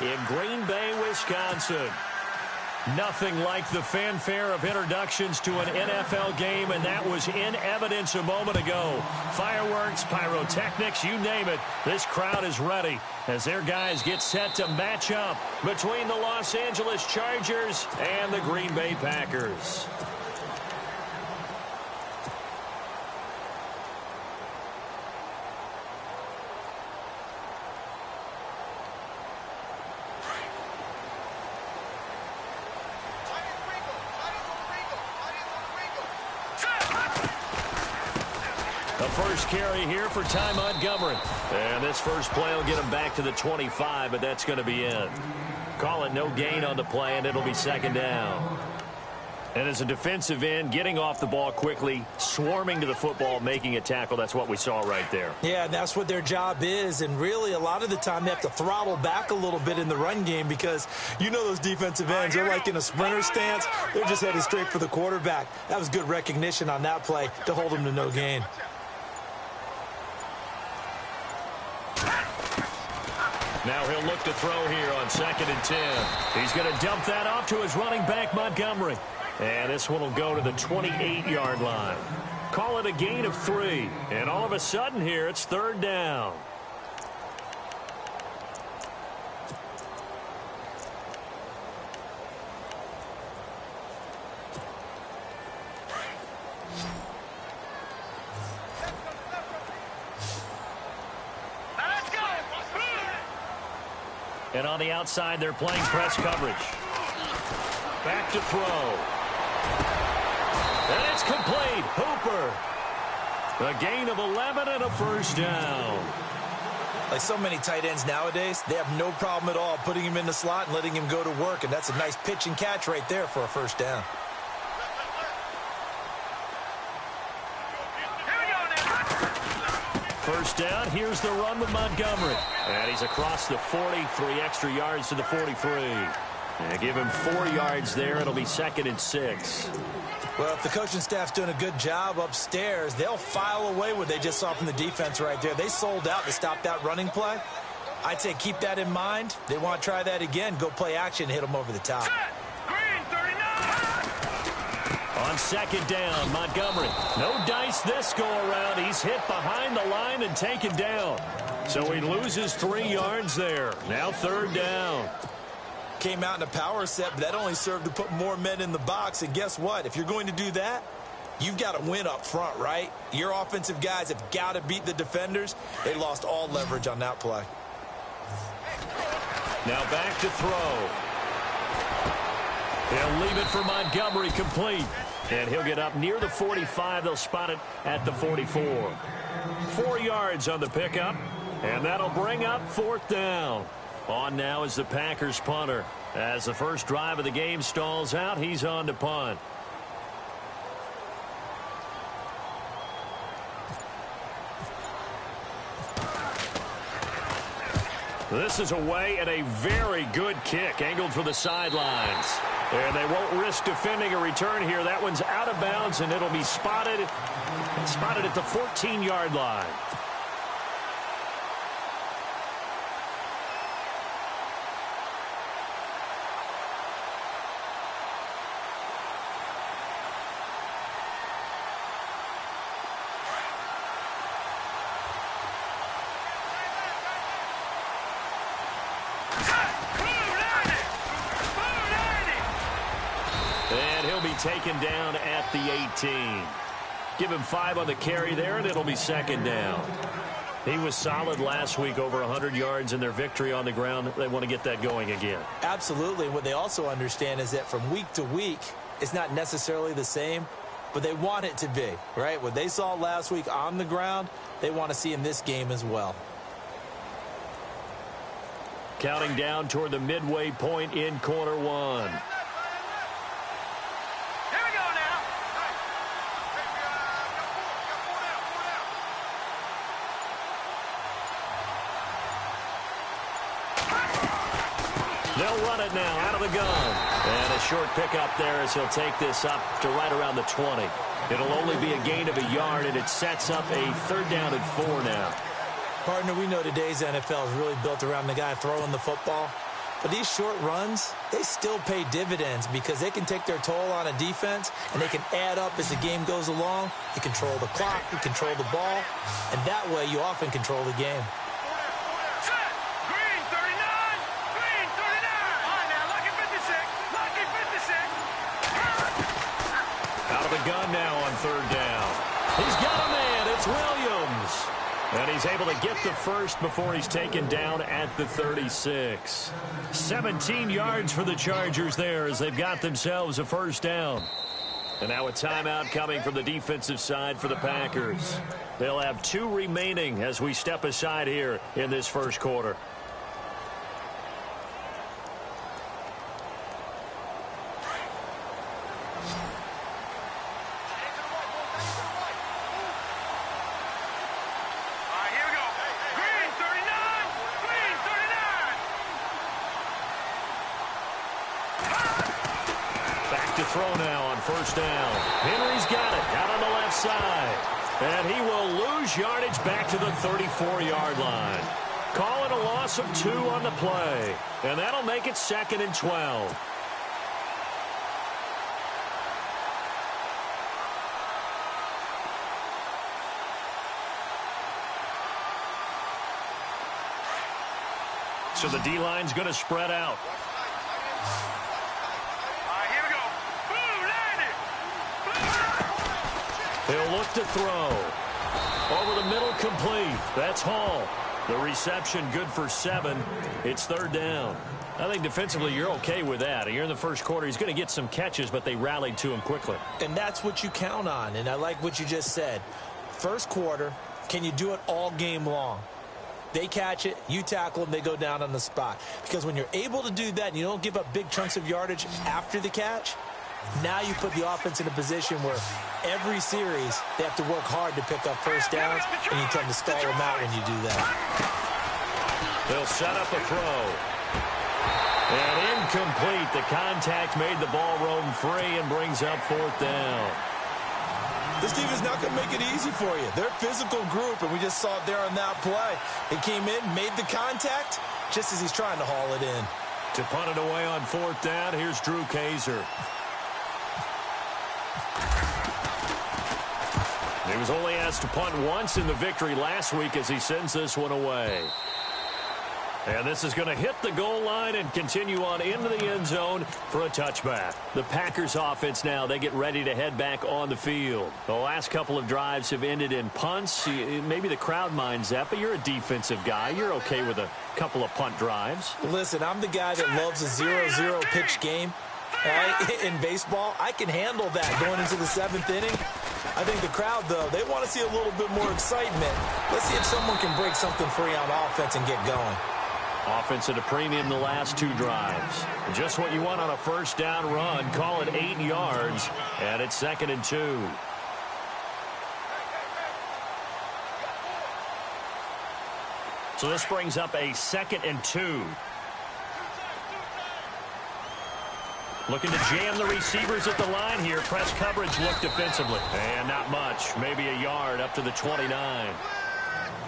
in Green Bay, Wisconsin. Nothing like the fanfare of introductions to an NFL game, and that was in evidence a moment ago. Fireworks, pyrotechnics, you name it. This crowd is ready as their guys get set to match up between the Los Angeles Chargers and the Green Bay Packers. First carry here for Ty Montgomery. And this first play will get him back to the 25, but that's going to be it. Call it no gain on the play, and it'll be second down. And as a defensive end, getting off the ball quickly, swarming to the football, making a tackle, that's what we saw right there. Yeah, that's what their job is, and really a lot of the time they have to throttle back a little bit in the run game because you know those defensive ends, they're like in a sprinter stance. They're just headed straight for the quarterback. That was good recognition on that play to hold them to no gain. Now he'll look to throw here on 2nd and 10. He's going to dump that off to his running back, Montgomery. And this one will go to the 28-yard line. Call it a gain of 3. And all of a sudden here, it's third down. And on the outside, they're playing press coverage. Back to throw. And it's complete. Hooper. A gain of 11 and a first down. Like so many tight ends nowadays, they have no problem at all putting him in the slot and letting him go to work. And that's a nice pitch and catch right there for a first down. First down, here's the run with Montgomery. And he's across the 40, 3 extra yards to the 43. And give him 4 yards there. It'll be 2nd and 6. Well, if the coaching staff's doing a good job upstairs, they'll file away what they just saw from the defense right there. They sold out to stop that running play. I'd say keep that in mind. They want to try that again. Go play action, hit them over the top. On 2nd down, Montgomery. No dice this go-around. He's hit behind the line and taken down. So he loses 3 yards there. Now 3rd down. Came out in a power set, but that only served to put more men in the box. And guess what? If you're going to do that, you've got to win up front, right? Your offensive guys have got to beat the defenders. They lost all leverage on that play. Now back to throw. He'll leave it for Montgomery, complete. And he'll get up near the 45. They'll spot it at the 44. 4 yards on the pickup. And that'll bring up 4th down. On now is the Packers punter. As the first drive of the game stalls out, he's on to punt. This is away and a very good kick, angled for the sidelines. And they won't risk defending a return here. That one's out of bounds, and it'll be spotted at the 14-yard line. Taken down at the 18. Give him 5 on the carry there, and it'll be 2nd down. He was solid last week, over 100 yards in their victory on the ground. They want to get that going again. Absolutely. What they also understand is that from week to week, it's not necessarily the same, but they want it to be, right? What they saw last week on the ground, they want to see in this game as well. Counting down toward the midway point in quarter 1. They'll run it now out of the gun. And a short pickup there as he'll take this up to right around the 20. It'll only be a gain of a yard, and it sets up a 3rd down and 4 now. Partner, we know today's NFL is really built around the guy throwing the football. But these short runs, they still pay dividends because they can take their toll on a defense, and they can add up as the game goes along. You control the clock, you control the ball, and that way you often control the game. Out of the gun now on third down. He's got a man. It's Williams. And he's able to get the first before he's taken down at the 36. 17 yards for the Chargers there as they've got themselves a first down. And now a timeout coming from the defensive side for the Packers. They'll have 2 remaining as we step aside here in this first quarter. Throw now on first down. Henry's got it out on the left side. And he will lose yardage back to the 34-yard line. Call it a loss of 2 on the play. And that'll make it 2nd and 12. So the D-line's going to spread out. He'll look to throw. Over the middle, complete. That's Hall. The reception good for 7. It's third down. I think defensively you're okay with that. You're in the first quarter. He's going to get some catches, but they rallied to him quickly. And that's what you count on, and I like what you just said. First quarter, can you do it all game long? They catch it, you tackle them, they go down on the spot. Because when you're able to do that and you don't give up big chunks of yardage after the catch, now you put the offense in a position where every series they have to work hard to pick up first downs, and you tend to stall them out when you do that. They'll set up a throw. And incomplete. The contact made the ball roam free and brings up 4th down. This team is not going to make it easy for you. They're a physical group, and we just saw it there on that play. He came in, made the contact, just as he's trying to haul it in. To punt it away on 4th down, here's Drew Kaiser. He was only asked to punt once in the victory last week as he sends this one away. And this is going to hit the goal line and continue on into the end zone for a touchback. The Packers offense now, they get ready to head back on the field. The last couple of drives have ended in punts. Maybe the crowd minds that, but you're a defensive guy. You're okay with a couple of punt drives. Listen, I'm the guy that loves a 0-0 pitch game. Right? In baseball, I can handle that going into the 7th inning. I think the crowd, though, they want to see a little bit more excitement. Let's see if someone can break something free on offense and get going. Offense at a premium the last 2 drives. Just what you want on a first down run. Call it 8 yards, and it's 2nd and 2. So this brings up a 2nd and 2. Looking to jam the receivers at the line here. Press coverage look defensively. And not much. Maybe a yard up to the 29.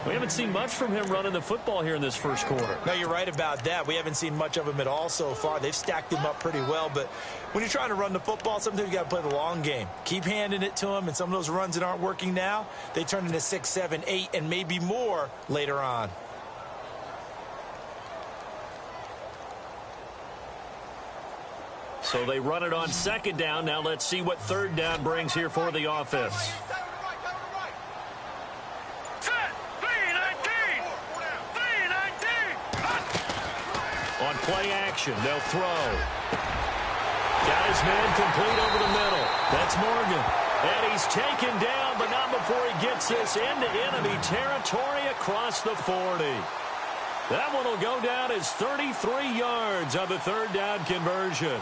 We haven't seen much from him running the football here in this first quarter. No, you're right about that. We haven't seen much of him at all so far. They've stacked him up pretty well. But when you're trying to run the football, sometimes you got to play the long game. Keep handing it to him. And some of those runs that aren't working now, they turn into 6, 7, 8, and maybe more later on. So they run it on 2nd down. Now let's see what 3rd down brings here for the offense. On play action, they'll throw. Got his man complete over the middle. That's Morgan. And he's taken down, but not before he gets this into enemy territory across the 40. That one will go down as 33 yards on the 3rd down conversion.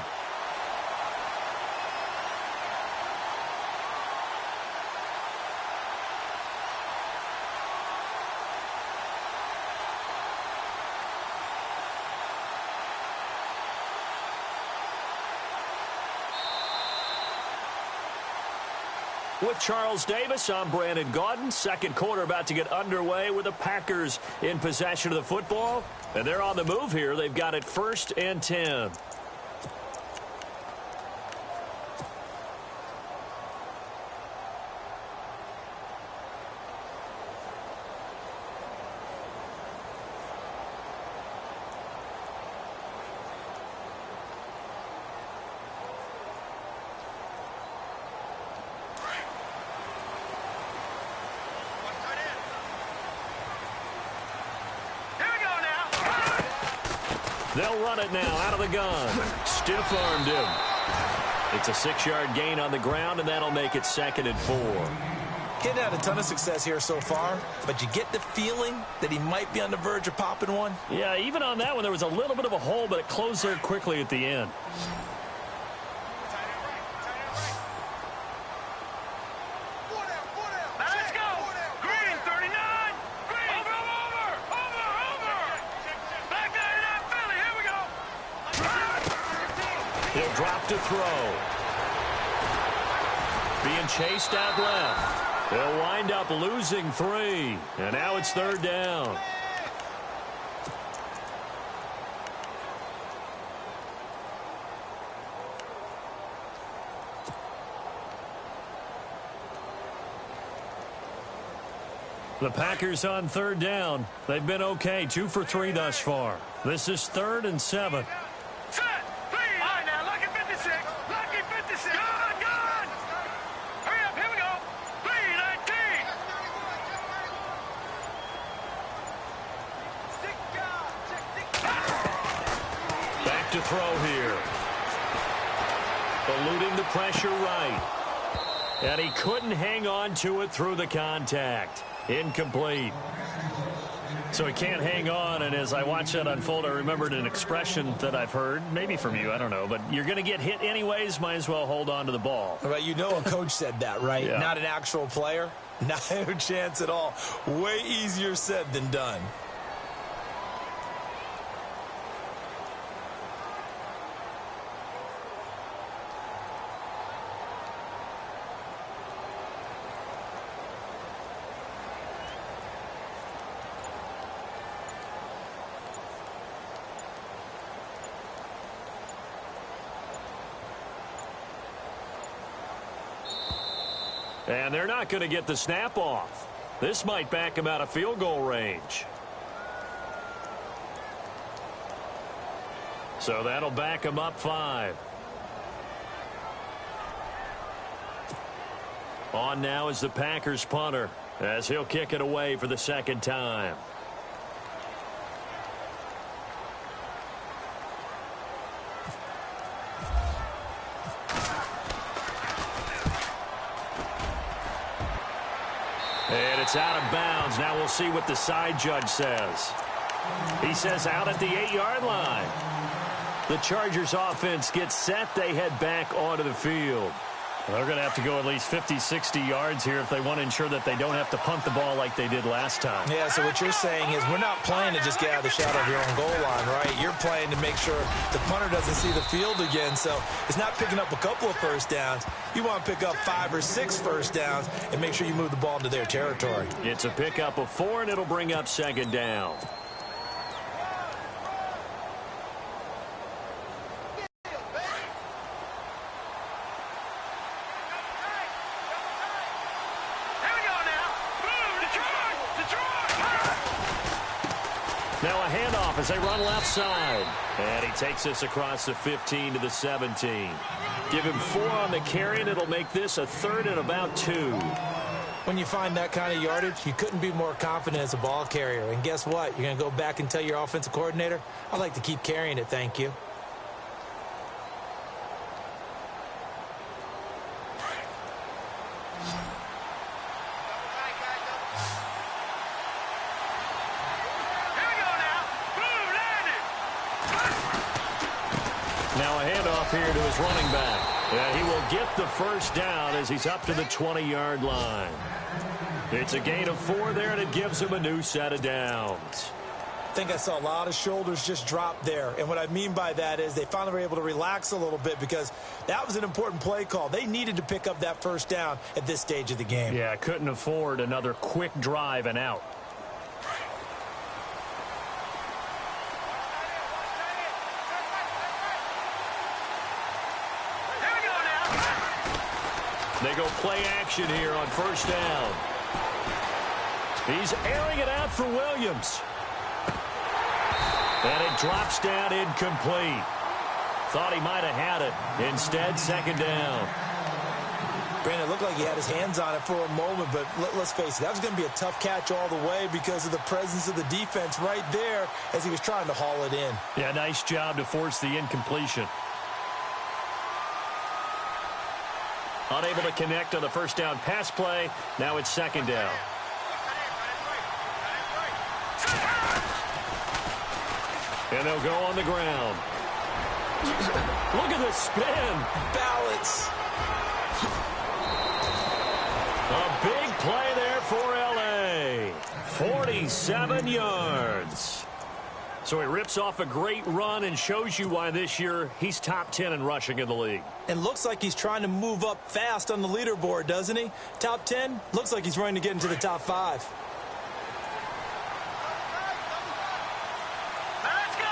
With Charles Davis, I'm Brandon Gaudin. Second quarter about to get underway with the Packers in possession of the football. And they're on the move here. They've got it 1st and 10. They'll run it now out of the gun. Stiff-armed him. It's a 6-yard gain on the ground, and that'll make it 2nd and 4. Getting had a ton of success here so far, but you get the feeling that he might be on the verge of popping one. Yeah, even on that one, there was a little bit of a hole, but it closed there quickly at the end. He'll drop to throw. Being chased out left. They'll wind up losing 3. And now it's 3rd down. The Packers on 3rd down. They've been okay, 2 for 3 thus far. This is 3rd and 7. To throw here. Eluding the pressure right. And he couldn't hang on to it through the contact. Incomplete. So he can't hang on, and as I watch that unfold, I remembered an expression that I've heard, maybe from you, I don't know, but you're going to get hit anyways, might as well hold on to the ball. Well, you know a coach said that, right? Yeah. Not an actual player. No chance at all. Way easier said than done. And they're not going to get the snap off. This might back him out of field goal range. So that'll back him up 5. On now is the Packers punter, as he'll kick it away for the 2nd time. And it's out of bounds. Now we'll see what the side judge says. He says out at the 8-yard line. The Chargers offense gets set. They head back onto the field. They're going to have to go at least 50, 60 yards here if they want to ensure that they don't have to punt the ball like they did last time. Yeah, so what you're saying is we're not playing to just get out of the shadow of your own goal line, right? You're playing to make sure the punter doesn't see the field again. So it's not picking up a couple of first downs. You want to pick up 5 or 6 first downs and make sure you move the ball into their territory. It's a pickup of 4, and it'll bring up 2nd down. Now a handoff as they run left side. And he takes this across the 15 to the 17. Give him 4 on the carry, and it'll make this a 3rd and about 2. When you find that kind of yardage, you couldn't be more confident as a ball carrier. And guess what? You're going to go back and tell your offensive coordinator, I'd like to keep carrying it, thank you. Now a handoff here to his running back. And he will get the first down as he's up to the 20-yard line. It's a gain of 4 there, and it gives him a new set of downs. think I saw a lot of shoulders just drop there. And what I mean by that is they finally were able to relax a little bit because that was an important play call. They needed to pick up that first down at this stage of the game. Yeah, couldn't afford another quick drive and out. They go play action here on first down. He's airing it out for Williams. And it drops down incomplete. Thought he might have had it. Instead, second down. Brandon, it looked like he had his hands on it for a moment, but let's face it, that was going to be a tough catch all the way because of the presence of the defense right there as he was trying to haul it in. Yeah, nice job to force the incompletion. Unable to connect on the first down pass play. Now it's second down. And they'll go on the ground. Look at the spin. Balance. A big play there for L.A. 47 yards. So he rips off a great run and shows you why this year he's top 10 in rushing in the league. And looks like he's trying to move up fast on the leaderboard, doesn't he? Top 10, looks like he's running to get into the top 5. Let's go!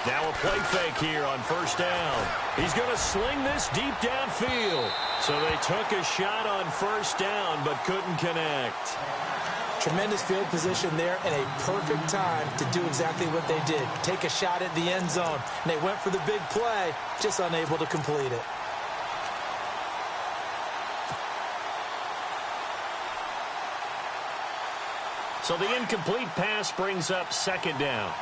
Now a play fake here on first down. He's going to sling this deep downfield. So they took a shot on first down but couldn't connect. Tremendous field position there and a perfect time to do exactly what they did. Take a shot at the end zone. And they went for the big play, just unable to complete it. So the incomplete pass brings up second down.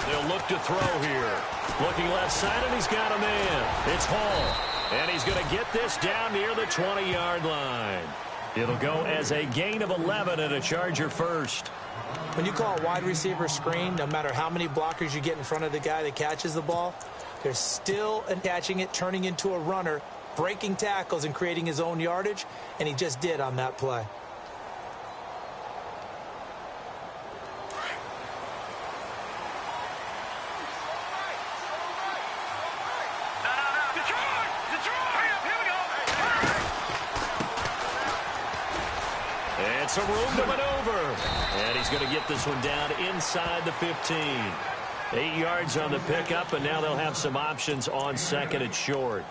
They'll look to throw here. Looking left side, and he's got a man. It's Hall. And he's going to get this down near the 20-yard line. It'll go as a gain of 11 and a Charger first. When you call a wide receiver screen, no matter how many blockers you get in front of the guy that catches the ball, there's still catching it, turning into a runner, breaking tackles and creating his own yardage, and he just did on that play. And some room to maneuver. And he's going to get this one down inside the 15. 8 yards on the pickup, and now they'll have some options on second and short.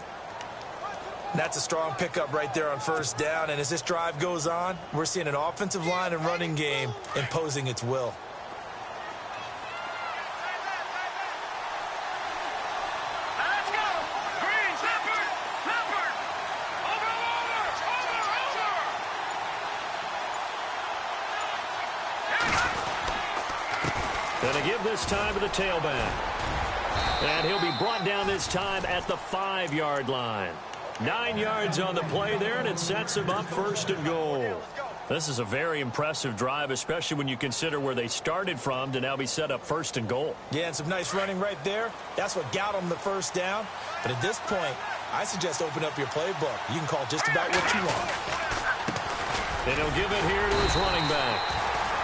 That's a strong pickup right there on first down. And as this drive goes on, we're seeing an offensive line and running game imposing its will. Going to give this time to the tailback. And he'll be brought down this time at the 5-yard line. 9 yards on the play there, and it sets him up first and goal. This is a very impressive drive, especially when you consider where they started from to now be set up first and goal. Yeah, and some nice running right there. That's what got them the first down. But at this point, I suggest open up your playbook. You can call just about what you want. And he'll give it here to his running back.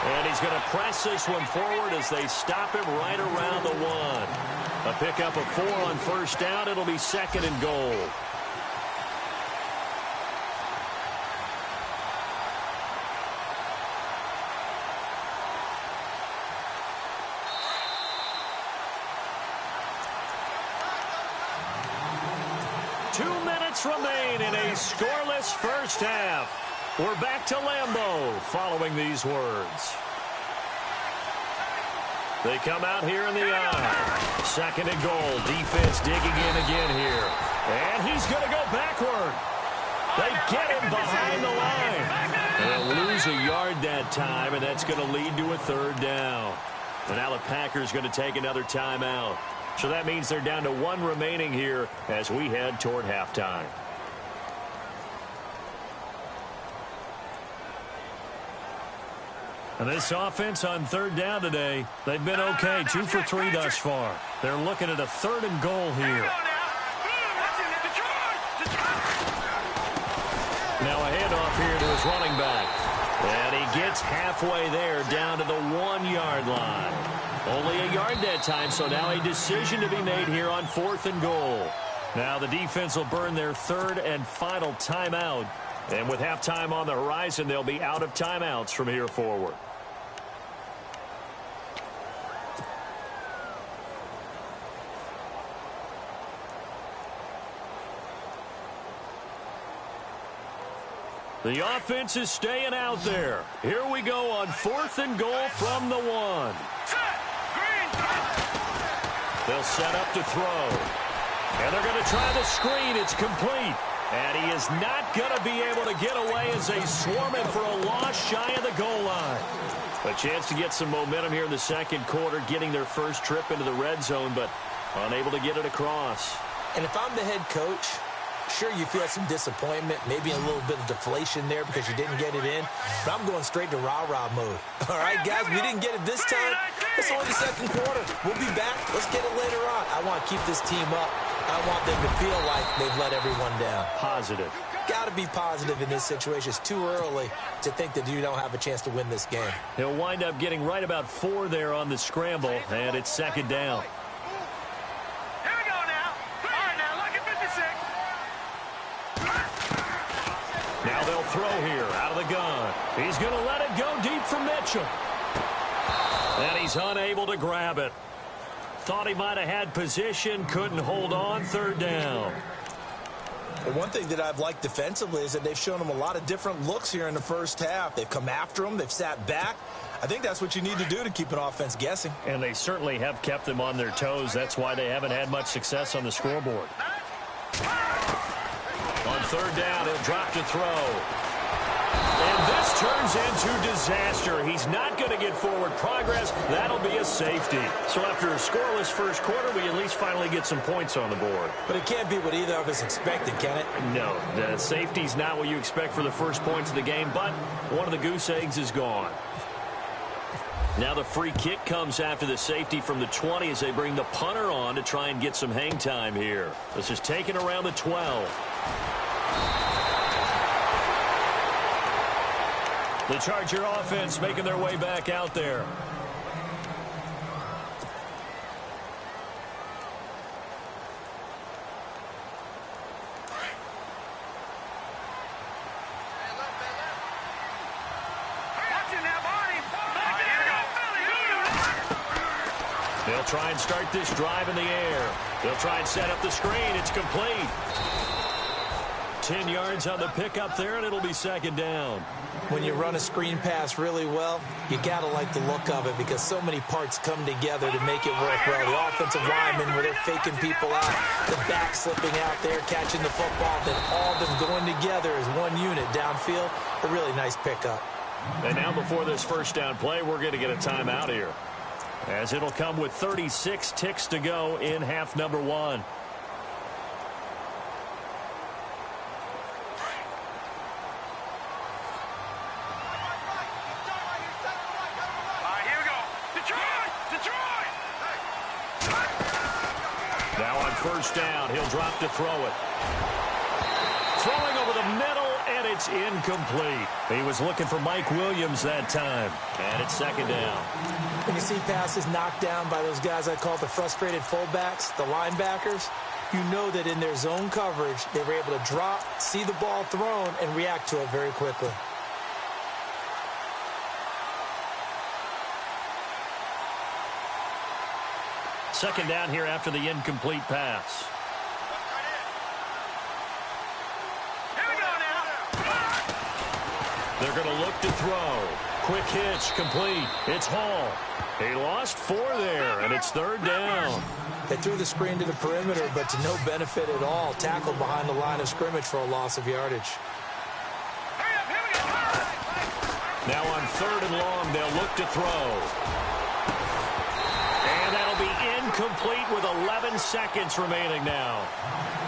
And he's going to press this one forward as they stop him right around the 1. A pickup of 4 on first down. It'll be second and goal. Remain in a scoreless first half. We're back to Lambeau following these words. They come out here in the eye. Second and goal. Defense digging in again here. And he's going to go backward. They get him behind the line. They'll lose a yard that time, and that's going to lead to a third down. And now the Packers going to take another timeout. So that means they're down to 1 remaining here as we head toward halftime. And this offense on third down today, they've been okay. 2 for 3 thus far. They're looking at a third and goal here. Now a handoff here to his running back. And he gets halfway there down to the 1-yard line. Only a yard that time, so now a decision to be made here on 4th and goal. Now the defense will burn their 3rd and final timeout. And with halftime on the horizon, they'll be out of timeouts from here forward. The offense is staying out there. Here we go on 4th and goal from the 1. They'll set up to throw. And they're going to try the screen. It's complete. And he is not going to be able to get away as they swarm him for a loss shy of the goal line. A chance to get some momentum here in the second quarter, getting their first trip into the red zone, but unable to get it across. And if I'm the head coach, sure, you feel some disappointment, maybe a little bit of deflation there because you didn't get it in. But I'm going straight to rah-rah mode. All right, guys, we didn't get it this time. It's only the second quarter. We'll be back. Let's get it later on. I want to keep this team up. I want them to feel like they've let everyone down. Positive. Got to be positive in this situation. It's too early to think that you don't have a chance to win this game. He'll wind up getting right about 4 there on the scramble, and it's 2nd down. Now they'll throw here out of the gun. He's going to let it go deep for Mitchell. And he's unable to grab it. Thought he might have had position, couldn't hold on, 3rd down. Well, one thing that I've liked defensively is that they've shown him a lot of different looks here in the first half. They've come after him. They've sat back. I think that's what you need to do to keep an offense guessing. And they certainly have kept them on their toes. That's why they haven't had much success on the scoreboard. On 3rd down, he'll drop to throw. And this turns into disaster. He's not going to get forward progress. That'll be a safety. So after a scoreless first quarter, we at least finally get some points on the board. But it can't be what either of us expected, can it? No, the safety's not what you expect for the first points of the game, but one of the goose eggs is gone. Now the free kick comes after the safety from the 20 as they bring the punter on to try and get some hang time here. This is taken around the 12. The Charger offense making their way back out there. They'll try and start this drive in the air. They'll try and set up the screen. It's complete. 10 yards on the pickup there, and it'll be 2nd down. When you run a screen pass really well, you got to like the look of it because so many parts come together to make it work well. The offensive linemen, where they're faking people out, the back slipping out there, catching the football, then all of them going together as one unit downfield. A really nice pickup. And now before this first down play, we're going to get a timeout here, as it'll come with 36 ticks to go in half number 1. Now on 1st down, he'll drop to throw it. Throwing over the middle, and it's incomplete. He was looking for Mike Williams that time, and it's 2nd down. When you see passes knocked down by those guys I call the frustrated fullbacks, the linebackers, you know that in their zone coverage, they were able to drop, see the ball thrown, and react to it very quickly. Second down here after the incomplete pass. Here we go now. They're going to look to throw. Quick hitch, complete. It's Hall. He lost 4 there, and it's 3rd down. They threw the screen to the perimeter, but to no benefit at all. Tackled behind the line of scrimmage for a loss of yardage. Now on 3rd and long, they'll look to throw. And that'll be incomplete with 11 seconds remaining now.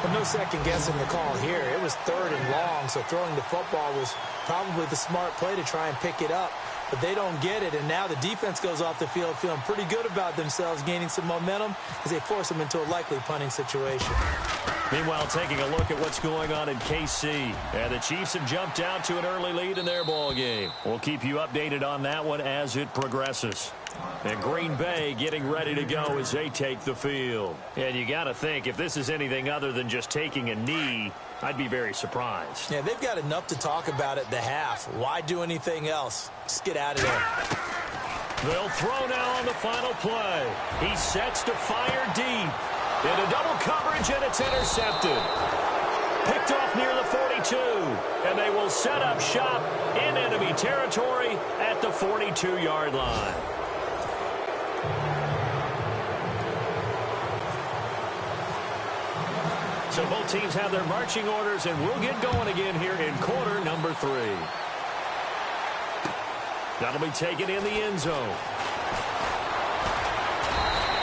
But no second guessing the call here. It was 3rd and long, so throwing the football was probably the smart play to try and pick it up. But they don't get it, and now the defense goes off the field feeling pretty good about themselves, gaining some momentum as they force them into a likely punting situation. Meanwhile, taking a look at what's going on in KC. And the Chiefs have jumped out to an early lead in their ball game. We'll keep you updated on that one as it progresses. And Green Bay getting ready to go as they take the field. And you got to think, if this is anything other than just taking a knee, I'd be very surprised. Yeah, they've got enough to talk about at the half. Why do anything else? Just get out of there. They'll throw now on the final play. He sets to fire deep. Into double coverage, and it's intercepted. Picked off near the 42. And they will set up shop in enemy territory at the 42-yard line. So both teams have their marching orders, and we'll get going again here in quarter number 3. That'll be taken in the end zone.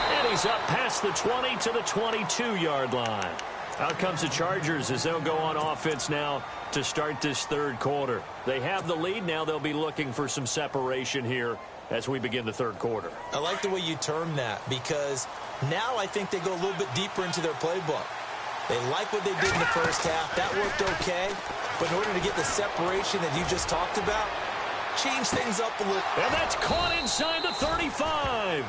And he's up past the 20 to the 22-yard line. Out comes the Chargers as they'll go on offense now to start this third quarter. They have the lead now. They'll be looking for some separation here as we begin the third quarter. I like the way you term that, because now I think they go a little bit deeper into their playbook. They like what they did in the first half. That worked okay. But in order to get the separation that you just talked about, change things up a little. And that's caught inside the 35.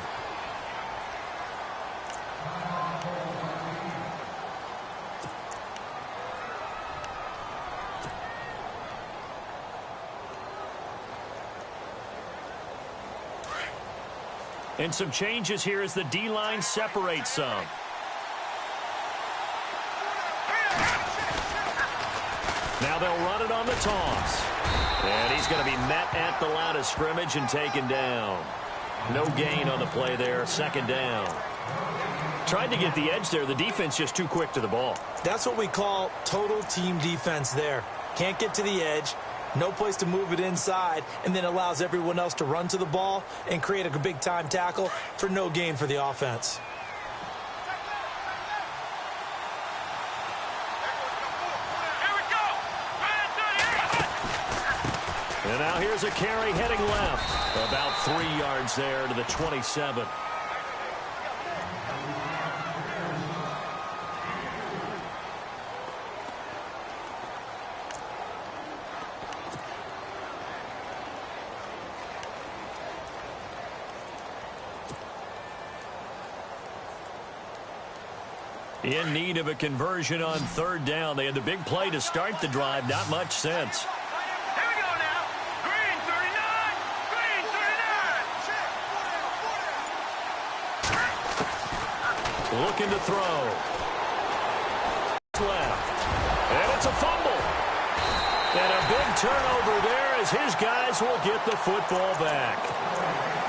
And some changes here as the D-line separates some. Now they'll run it on the toss. And he's going to be met at the line of scrimmage and taken down. No gain on the play there. Second down. Tried to get the edge there. The defense just too quick to the ball. That's what we call total team defense there. Can't get to the edge. No place to move it inside, and then allows everyone else to run to the ball and create a big-time tackle for no gain for the offense. And now here's a carry heading left. About 3 yards there to the 27. In need of a conversion on third down. They had the big play to start the drive. Not much sense. Here we go now. Green 39. Green 39. Looking to throw. Left. And it's a fumble. And a big turnover there as his guys will get the football back.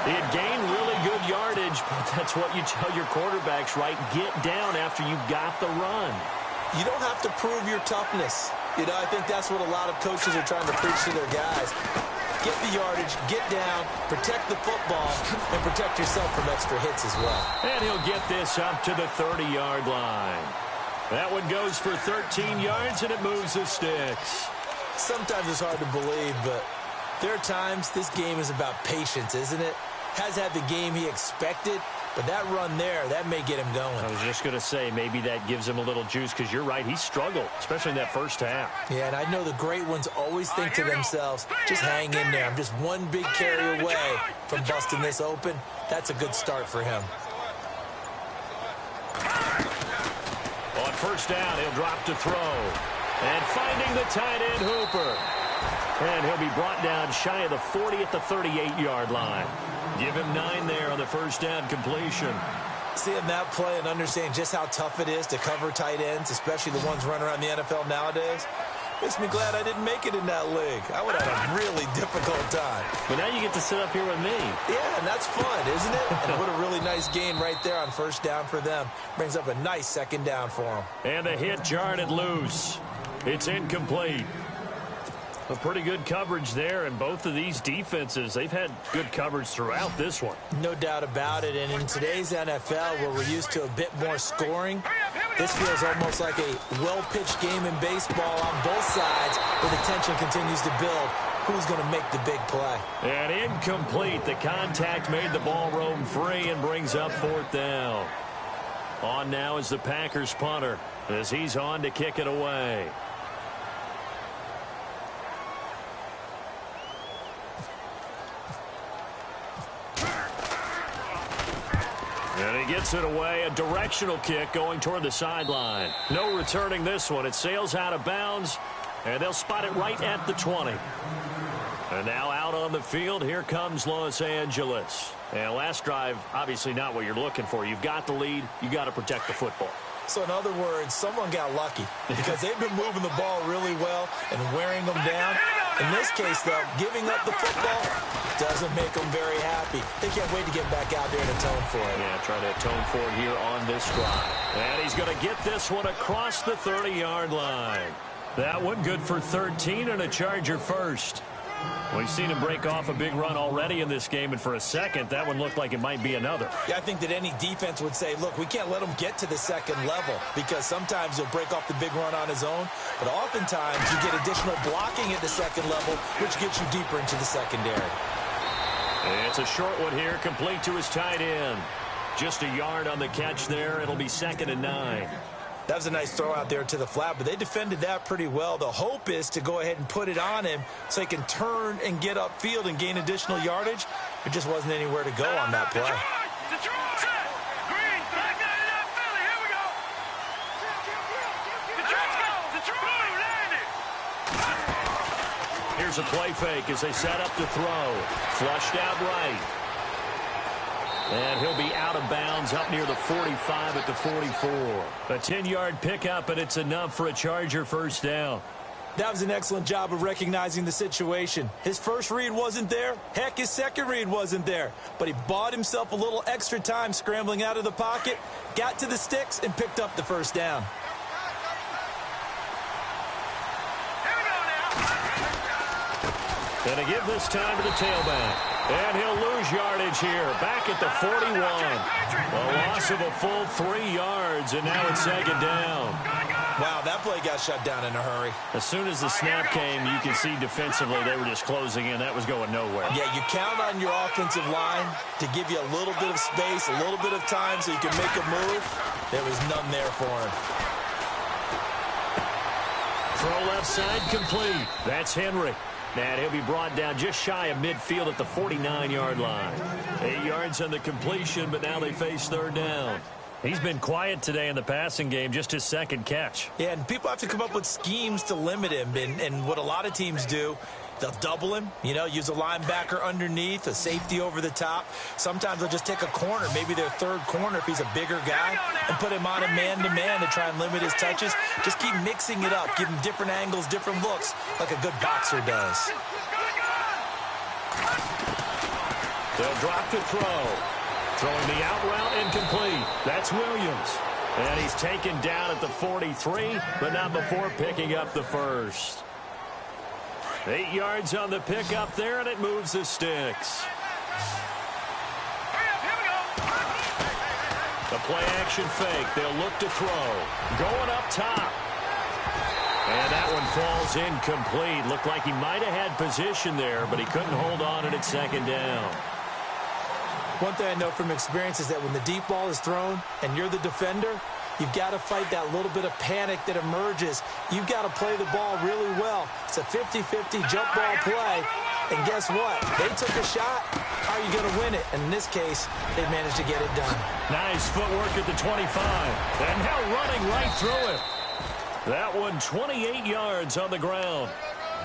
He had gained really good yardage, but that's what you tell your quarterbacks, right? Get down after you got the run. You don't have to prove your toughness. You know, I think that's what a lot of coaches are trying to preach to their guys. Get the yardage, get down, protect the football, and protect yourself from extra hits as well. And he'll get this up to the 30-yard line. That one goes for 13 yards, and it moves the sticks. Sometimes it's hard to believe, but there are times this game is about patience, isn't it? Has had the game he expected, but that run there, that may get him going. I was just going to say, maybe that gives him a little juice, because you're right, he struggled, especially in that first half. Yeah, and I know the great ones always think to themselves, just hang in there. I'm just one big carry away from busting this open. That's a good start for him. On first down, he'll drop to throw. And finding the tight end, Hooper. And he'll be brought down shy of the 40 at the 38-yard line. Give him 9 there on the first down completion. Seeing that play and understanding just how tough it is to cover tight ends, especially the ones running around the NFL nowadays, makes me glad I didn't make it in that league. I would have had a really difficult time. But now you get to sit up here with me. Yeah, and that's fun, isn't it? And what a really nice gain right there on first down for them. Brings up a nice second down for them. And the hit jarred it loose. It's incomplete. A pretty good coverage there, and both of these defenses, they've had good coverage throughout this one. No doubt about it, and in today's NFL, where we're used to a bit more scoring, this feels almost like a well-pitched game in baseball on both sides, where the tension continues to build. Who's going to make the big play? And incomplete. The contact made the ball roam free and brings up fourth down. On now is the Packers punter as he's on to kick it away. And he gets it away, a directional kick going toward the sideline. No returning this one. It sails out of bounds, and they'll spot it right at the 20. And now out on the field, here comes Los Angeles. And last drive, obviously not what you're looking for. You've got the lead. You got to protect the football. So in other words, someone got lucky because they've been moving the ball really well and wearing them down. In this case, though, giving up the football doesn't make them very happy. They can't wait to get back out there and atone for it. Yeah, trying to atone for it here on this drive. And he's going to get this one across the 30-yard line. That one good for 13 and a Charger first. We've seen him break off a big run already in this game, and for a second, that one looked like it might be another. Yeah, I think that any defense would say, look, we can't let him get to the second level because sometimes he'll break off the big run on his own, but oftentimes you get additional blocking at the second level, which gets you deeper into the secondary. It's a short one here, complete to his tight end. Just a yard on the catch there. It'll be 2nd and 9. That was a nice throw out there to the flat, but they defended that pretty well. The hope is to go ahead and put it on him so he can turn and get upfield and gain additional yardage. There just wasn't anywhere to go on that play. Here's a play fake as they set up to throw. Flushed out right. And he'll be out of bounds up near the 45 at the 44. A 10-yard pickup, and it's enough for a Charger first down. That was an excellent job of recognizing the situation. His first read wasn't there. Heck, his second read wasn't there. But he bought himself a little extra time scrambling out of the pocket, got to the sticks, and picked up the first down. Gonna give this time to the tailback. And he'll lose yardage here. Back at the 41. A loss of a full 3 yards, and now it's 2nd down. Wow, that play got shut down in a hurry. As soon as the snap came, you can see defensively they were just closing in. That was going nowhere. Yeah, you count on your offensive line to give you a little bit of space, a little bit of time so you can make a move. There was none there for him. Throw left side complete. That's Henry. And he'll be brought down just shy of midfield at the 49-yard line. 8 yards on the completion, but now they face 3rd down. He's been quiet today in the passing game, just his 2nd catch. Yeah, and people have to come up with schemes to limit him. And what a lot of teams do, they'll double him, use a linebacker underneath, a safety over the top. Sometimes they'll just take a corner, maybe their 3rd corner if he's a bigger guy, and put him on a man-to-man to try and limit his touches. Just keep mixing it up, give him different angles, different looks, like a good boxer does. They'll drop to throw. Throwing the out route incomplete. That's Williams. And he's taken down at the 43, but not before picking up the first. 8 yards on the pickup there, and it moves the sticks. The play-action fake. They'll look to throw. Going up top. And that one falls incomplete. Looked like he might have had position there, but he couldn't hold on, and it's 2nd down. One thing I know from experience is that when the deep ball is thrown and you're the defender, you've got to fight that little bit of panic that emerges. You've got to play the ball really well. It's a 50-50 jump ball play. And guess what? They took a shot. How are you going to win it? And in this case, they managed to get it done. Nice footwork at the 25. And now running right through it. That one 28 yards on the ground.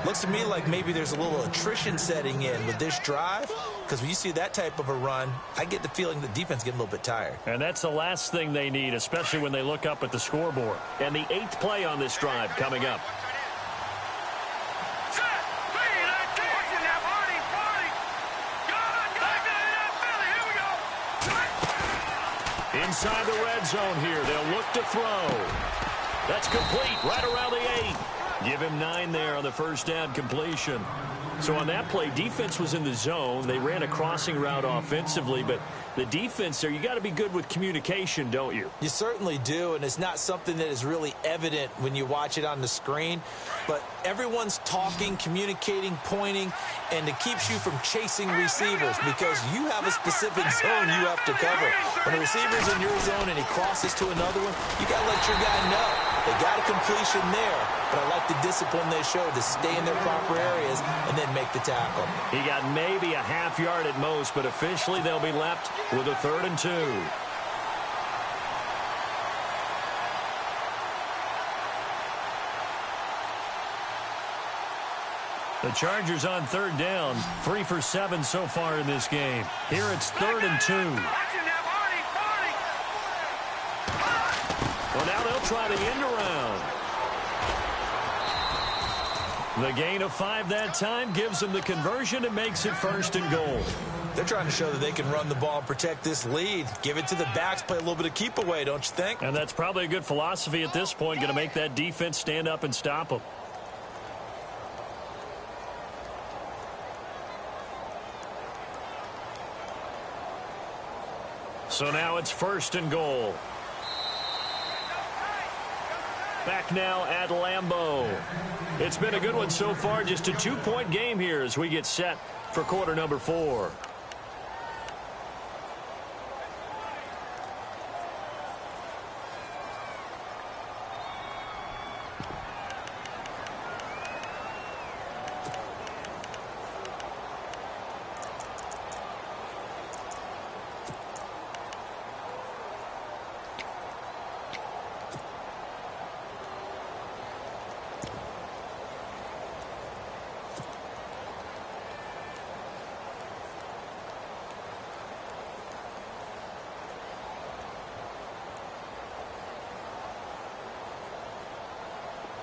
Looks to me like maybe there's a little attrition setting in with this drive, because when you see that type of a run, I get the feeling the defense getting a little bit tired. And that's the last thing they need, especially when they look up at the scoreboard. And the 8th play on this drive coming up. Inside the red zone here, they'll look to throw. That's complete right around the 8. Give him 9 there on the first down completion. So on that play, defense was in the zone. They ran a crossing route offensively, but the defense there, you got to be good with communication, don't you? You certainly do, and it's not something that is really evident when you watch it on the screen. But everyone's talking, communicating, pointing, and it keeps you from chasing receivers because you have a specific zone you have to cover. When a receiver's in your zone and he crosses to another one, you got to let your guy know. They got a completion there, but I like the discipline they showed to stay in their proper areas and then make the tackle. He got maybe a half yard at most, but officially they'll be left with a 3rd and 2. The Chargers on 3rd down, 3 for 7 so far in this game. Here it's 3rd and 2. Well, now they'll try the end around. The gain of 5 that time gives them the conversion and makes it 1st and goal. They're trying to show that they can run the ball and protect this lead. Give it to the backs, play a little bit of keep away, don't you think? And that's probably a good philosophy at this point, going to make that defense stand up and stop them. So now it's 1st and goal. Back now at Lambeau. It's been a good one so far. Just a 2-point game here as we get set for quarter number 4.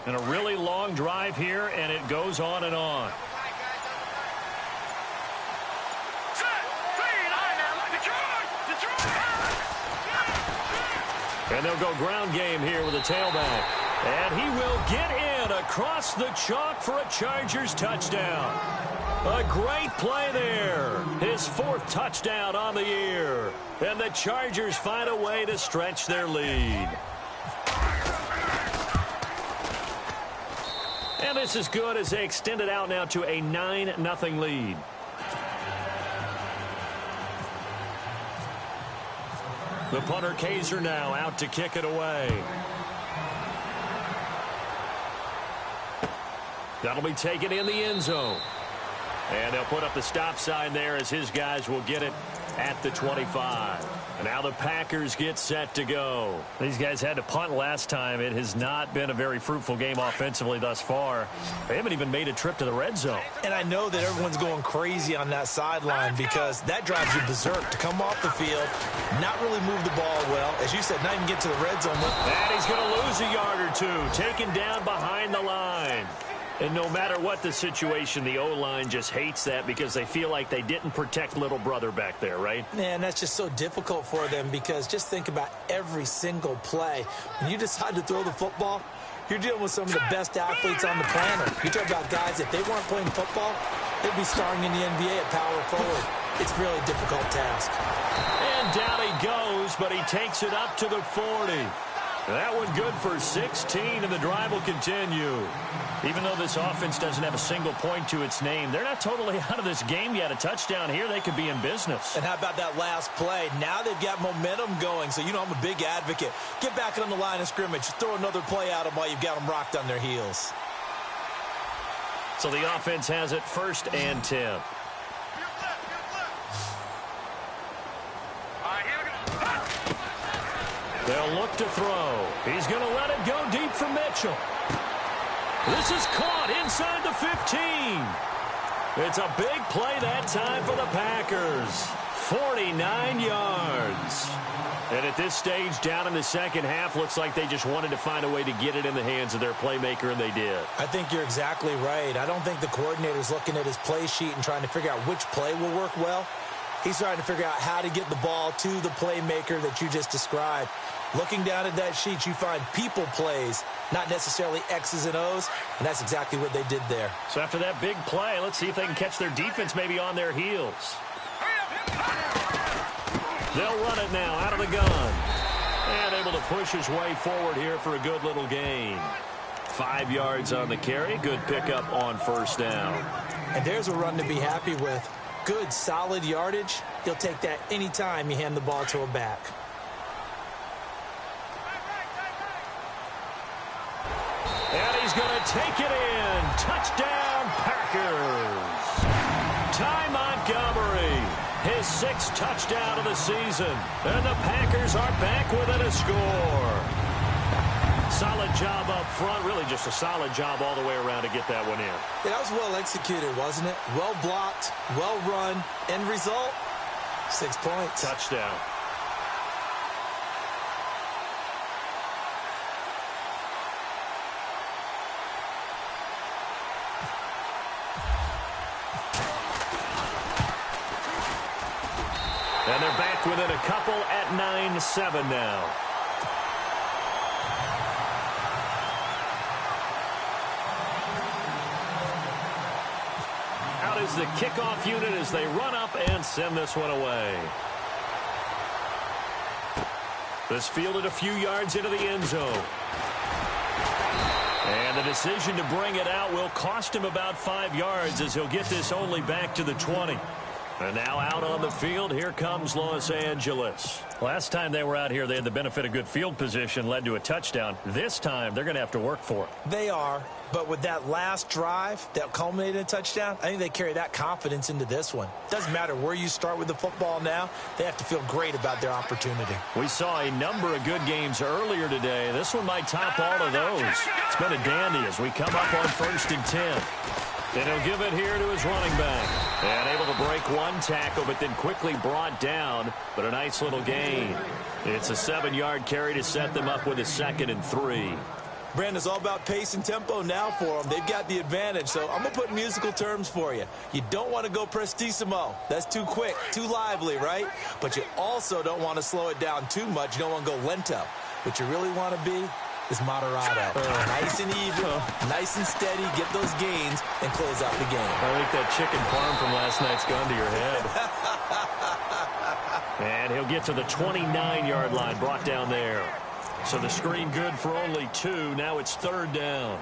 And a really long drive here, and it goes on and on. And they'll go ground game here with a tailback. And he will get in across the chalk for a Chargers touchdown. A great play there. His 4th touchdown on the year. And the Chargers find a way to stretch their lead. And this is good as they extend it out now to a 9-0 lead. The punter Kaiser now out to kick it away. That'll be taken in the end zone. And they'll put up the stop sign there as his guys will get it at the 25. And now the Packers get set to go. These guys had to punt last time. It has not been a very fruitful game offensively thus far. They haven't even made a trip to the red zone. And I know that everyone's going crazy on that sideline because that drives you berserk to come off the field, not really move the ball well. As you said, not even get to the red zone. And he's going to lose a yard or two, taken down behind the line. And no matter what the situation, the O-line just hates that because they feel like they didn't protect little brother back there, right? Man, that's just so difficult for them because just think about every single play. When you decide to throw the football, you're dealing with some of the best athletes on the planet. You talk about guys, if they weren't playing football, they'd be starring in the NBA at power forward. It's really a difficult task. And down he goes, but he takes it up to the 40. That one good for 16, and the drive will continue. Even though this offense doesn't have a single point to its name, they're not totally out of this game yet. A touchdown here, they could be in business. And how about that last play? Now they've got momentum going, so you know I'm a big advocate. Get back on the line of scrimmage. Throw another play at them while you've got them rocked on their heels. So the offense has it 1st and 10. They'll look to throw. He's going to let it go deep for Mitchell. This is caught inside the 15. It's a big play that time for the Packers. 49 yards. And at this stage, down in the second half, looks like they just wanted to find a way to get it in the hands of their playmaker, and they did. I think you're exactly right. I don't think the coordinator's looking at his play sheet and trying to figure out which play will work well. He's trying to figure out how to get the ball to the playmaker that you just described. Looking down at that sheet, you find people plays, not necessarily X's and O's, and that's exactly what they did there. So after that big play, let's see if they can catch their defense maybe on their heels. They'll run it now out of the gun. And able to push his way forward here for a good little gain. 5 yards on the carry. Good pickup on first down. And there's a run to be happy with. Good, solid yardage. He'll take that anytime you hand the ball to a back. And he's going to take it in. Touchdown, Packers. Ty Montgomery, his 6th touchdown of the season. And the Packers are back within a score. Solid job up front. Really just a solid job all the way around to get that one in. Yeah, that was well executed, wasn't it? Well blocked, well run. End result, 6 points. Touchdown. And they're back within a couple at 9-7 now. Out is the kickoff unit as they run up and send this one away. This fielded a few yards into the end zone. And the decision to bring it out will cost him about 5 yards as he'll get this only back to the 20. And now out on the field, here comes Los Angeles. Last time they were out here, they had the benefit of good field position, led to a touchdown. This time, they're going to have to work for it. They are, but with that last drive that culminated in a touchdown, I think they carry that confidence into this one. Doesn't matter where you start with the football now, they have to feel great about their opportunity. We saw a number of good games earlier today. This one might top all of those. It's been a dandy as we come up on 1st and 10. And he'll give it here to his running back. And able to break one tackle, but then quickly brought down. But a nice little gain. It's a 7-yard carry to set them up with a 2nd and 3. Brandon, it's all about pace and tempo now for them. They've got the advantage, so I'm going to put musical terms for you. You don't want to go prestissimo. That's too quick, too lively, right? But you also don't want to slow it down too much. You don't want to go lento. What you really want to be is moderato. Nice and even, nice and steady, get those gains, and close out the game. I think that chicken parm from last night's gone to your head. And he'll get to the 29-yard line, brought down there. So the screen good for only 2. Now it's 3rd down.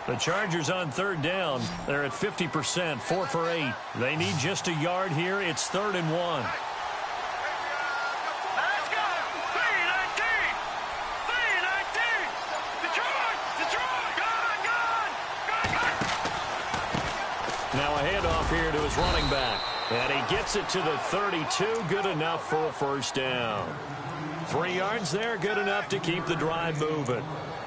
The Chargers on 3rd down. They're at 50%, 4 for 8. They need just a yard here. It's 3rd and 1. Now a handoff here to his running back. And he gets it to the 32. Good enough for a 1st down. 3 yards there, good enough to keep the drive moving.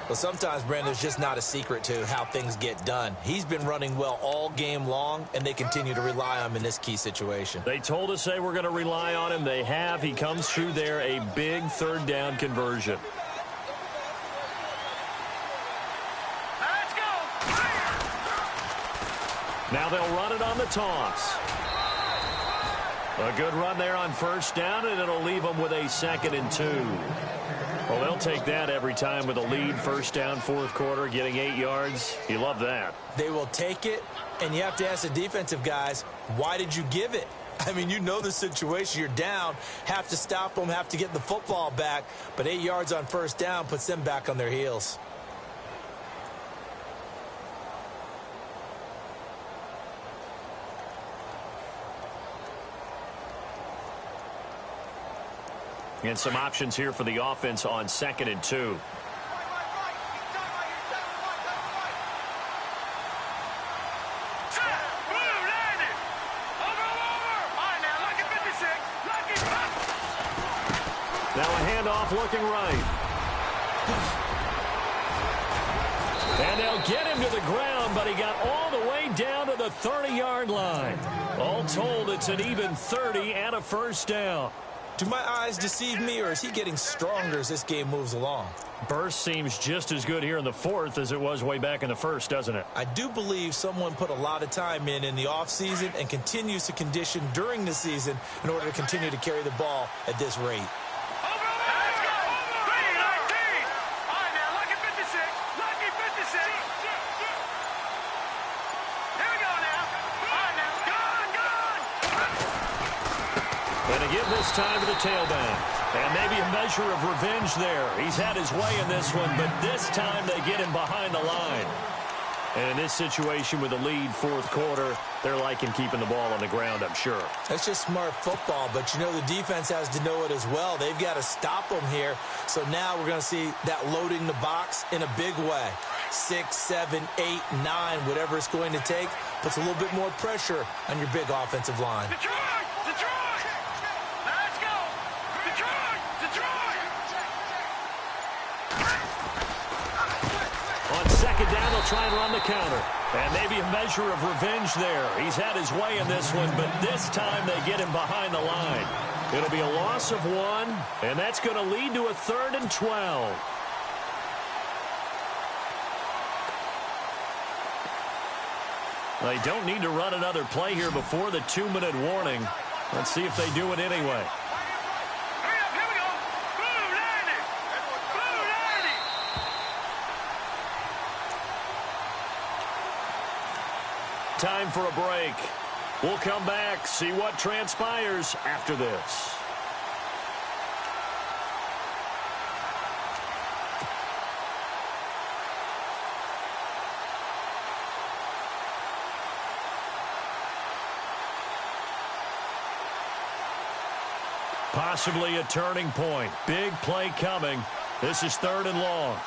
Well, sometimes, Brandon, there's just not a secret to how things get done. He's been running well all game long, and they continue to rely on him in this key situation. They told us they were going to rely on him. They have. He comes through there, a big 3rd down conversion. Now they'll run it on the toss. A good run there on 1st down, and it'll leave them with a 2nd and 2. Well, they'll take that every time with a lead. 1st down, 4th quarter, getting 8 yards. You love that. They will take it, and you have to ask the defensive guys, why did you give it? I mean, you know the situation. You're down, have to stop them, have to get the football back, but 8 yards on 1st down puts them back on their heels. And some options here for the offense on 2nd and 2. Now a handoff looking right. And they'll get him to the ground, but he got all the way down to the 30-yard line. All told, it's an even 30 and a 1st down. Do my eyes deceive me, or is he getting stronger as this game moves along? Burst seems just as good here in the 4th as it was way back in the 1st, doesn't it? I do believe someone put a lot of time in the offseason and continues to condition during the season in order to continue to carry the ball at this rate. And to give this time to the tailback. And maybe a measure of revenge there. He's had his way in this one, but this time they get him behind the line. And in this situation with the lead fourth quarter, they're liking keeping the ball on the ground, I'm sure. That's just smart football, but you know the defense has to know it as well. They've got to stop them here. So now we're going to see that loading the box in a big way. 6, 7, 8, 9, whatever it's going to take, puts a little bit more pressure on your big offensive line. Detroit! Detroit! Let's go! Detroit! Detroit! On second down, they'll try and run the counter. And maybe a measure of revenge there. He's had his way in this one, but this time they get him behind the line. It'll be a loss of 1, and that's going to lead to a 3rd and 12. They don't need to run another play here before the 2-minute warning. Let's see if they do it anyway. Hurry up, here we go! Blue 90! Blue 90! Time for a break. We'll come back, see what transpires after this. Possibly a turning point. Big play coming. This is 3rd and long.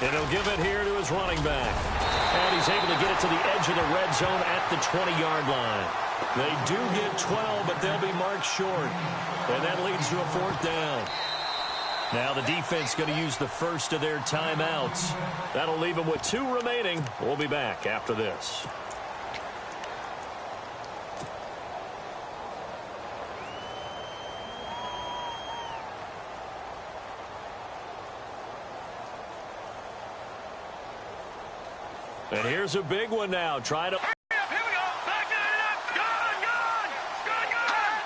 And he'll give it here to his running back. And he's able to get it to the edge of the red zone at the 20-yard line. They do get 12, but they'll be marked short. And that leads to a 4th down. Now the defense going to use the first of their timeouts. That'll leave them with 2 remaining. We'll be back after this. And here's a big one now. Trying to... Here we go! Back it up! Gone! Gone! Gone! Gone!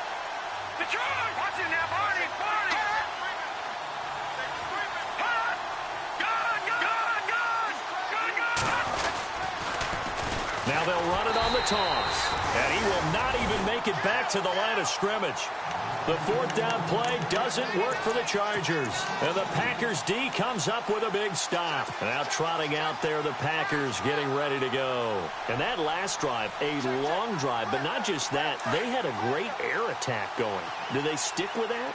Detroit! Watch it now, party! Party! Hot! Gone! Gone! Gone! Gone! Gone! Now they'll run it on the toss. And he will not even make it back to the line of scrimmage. The 4th down play doesn't work for the Chargers. And the Packers D comes up with a big stop. Now trotting out there, the Packers getting ready to go. And that last drive, a long drive, but not just that. They had a great air attack going. Do they stick with that?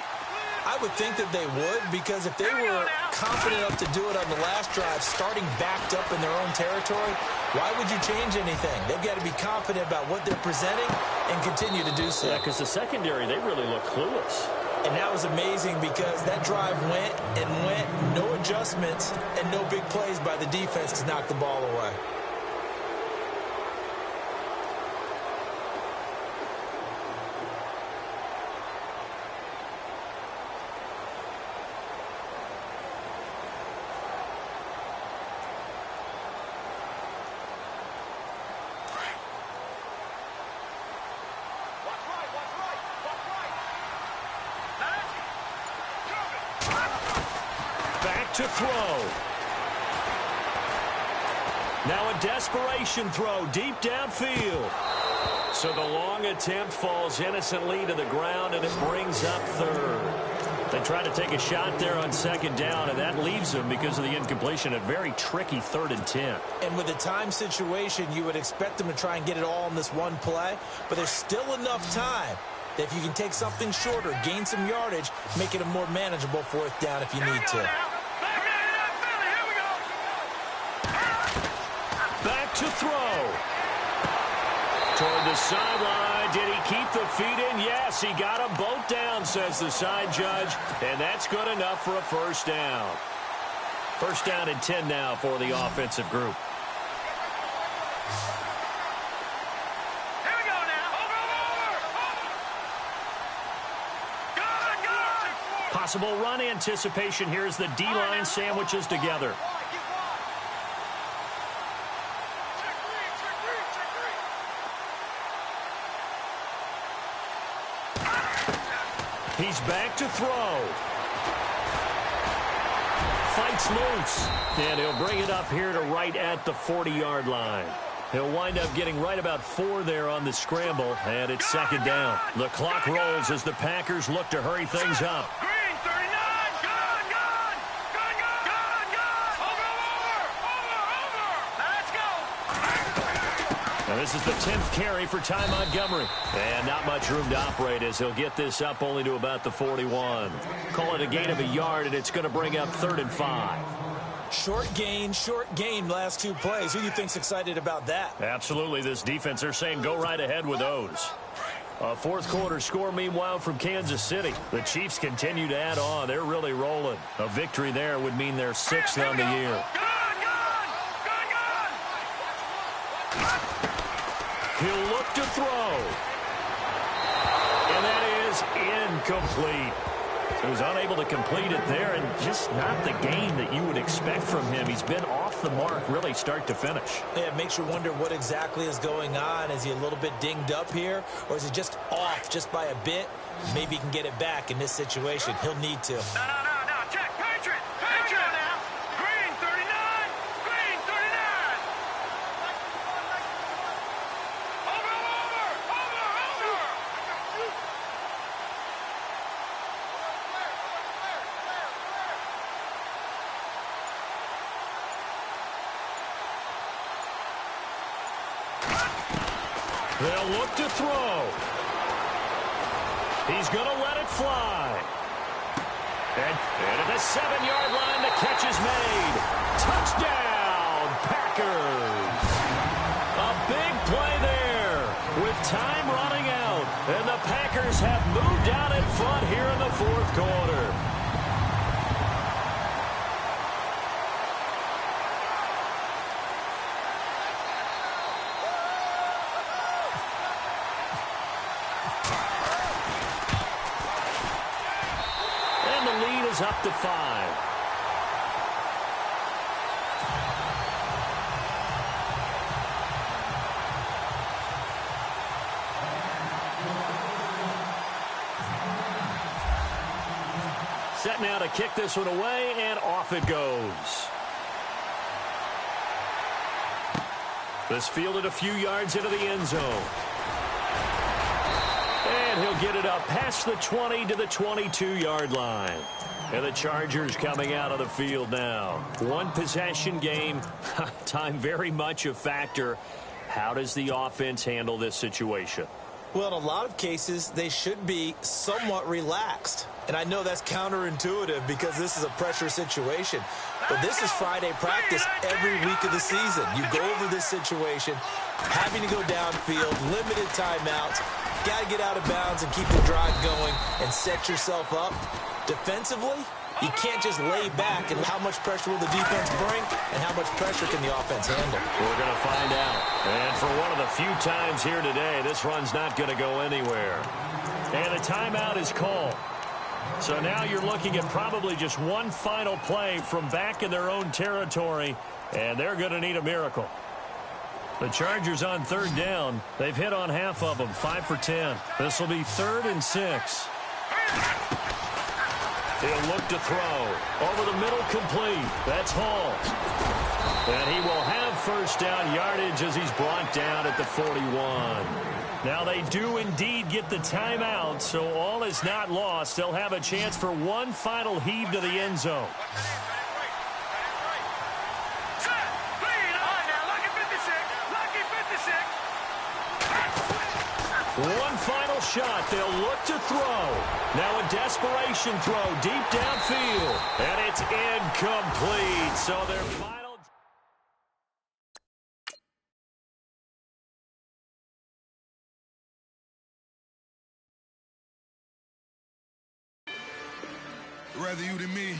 I would think that they would, because if they were confident enough to do it on the last drive, starting backed up in their own territory, why would you change anything? They've got to be confident about what they're presenting and continue to do so. Yeah, because the secondary, they really look clueless. And that was amazing because that drive went and went, no adjustments and no big plays by the defense to knock the ball away. To throw. Now a desperation throw deep downfield. So the long attempt falls innocently to the ground, and it brings up 3rd. They try to take a shot there on 2nd down, and that leaves them, because of the incompletion, a very tricky 3rd and 10. And with the time situation, you would expect them to try and get it all in this one play, but there's still enough time that if you can take something shorter, gain some yardage, make it a more manageable 4th down if you need to. Back to throw. Toward the sideline. Did he keep the feet in? Yes, he got them both down, says the side judge. And that's good enough for a 1st down. 1st down and 10 now for the offensive group. Here we go now. Over. Gone! Possible run anticipation here as the D-line sandwiches together. He's back to throw. Fights loose. And he'll bring it up here to right at the 40-yard line. He'll wind up getting right about 4 there on the scramble, and it's second down. The clock rolls as the Packers look to hurry things up. Green, 39, gone, gone, gone, gone, gone, over. Let's go. Now this is the 10th carry for Ty Montgomery. And not much room to operate as he'll get this up only to about the 41. Call it a gain of a yard, and it's going to bring up 3rd and 5. Short gain, last 2 plays. Who do you think's excited about that? Absolutely. This defense, they're saying go right ahead with those. A fourth quarter score, meanwhile, from Kansas City. The Chiefs continue to add on. They're really rolling. A victory there would mean they're 6th on the year. He'll look to throw. And that is incomplete. So he's unable to complete it there, and just not the gain that you would expect from him. He's been off the mark, really, start to finish. Yeah, it makes you wonder what exactly is going on. Is he a little bit dinged up here, or is he just off just by a bit? Maybe he can get it back in this situation. He'll need to. No. Check. Patriot now. Green, 39. Green, 39. Over. They'll look to throw. He's going to let it fly. And at the 7-yard line, the catch is made. Touchdown, Packers. A big play there with time running out. And the Packers have moved out in front here in the fourth quarter. Up to 5. Set now to kick this one away, and off it goes. This fielded a few yards into the end zone. And he'll get it up past the 20 to the 22-yard line. And the Chargers coming out of the field now. One possession game. Time very much a factor. How does the offense handle this situation? Well, in a lot of cases, they should be somewhat relaxed. And I know that's counterintuitive because this is a pressure situation. But this is Friday practice every week of the season. You go over this situation, having to go downfield, limited timeouts, got to get out of bounds and keep the drive going and set yourself up. Defensively, you can't just lay back. And how much pressure will the defense bring, and how much pressure can the offense handle? We're going to find out. And for one of the few times here today, this run's not going to go anywhere. And a timeout is called. So now you're looking at probably just one final play from back in their own territory, and they're going to need a miracle. The Chargers on 3rd down. They've hit on half of them, 5 for 10. This will be 3rd and 6. He'll look to throw. Over the middle, complete. That's Hall. And he will have 1st down yardage as he's brought down at the 41. Now they do indeed get the timeout, so all is not lost. They'll have a chance for one final heave to the end zone. One final shot. They'll look to throw. Now a desperation throw deep downfield. And it's incomplete. So their final... Rather you than me.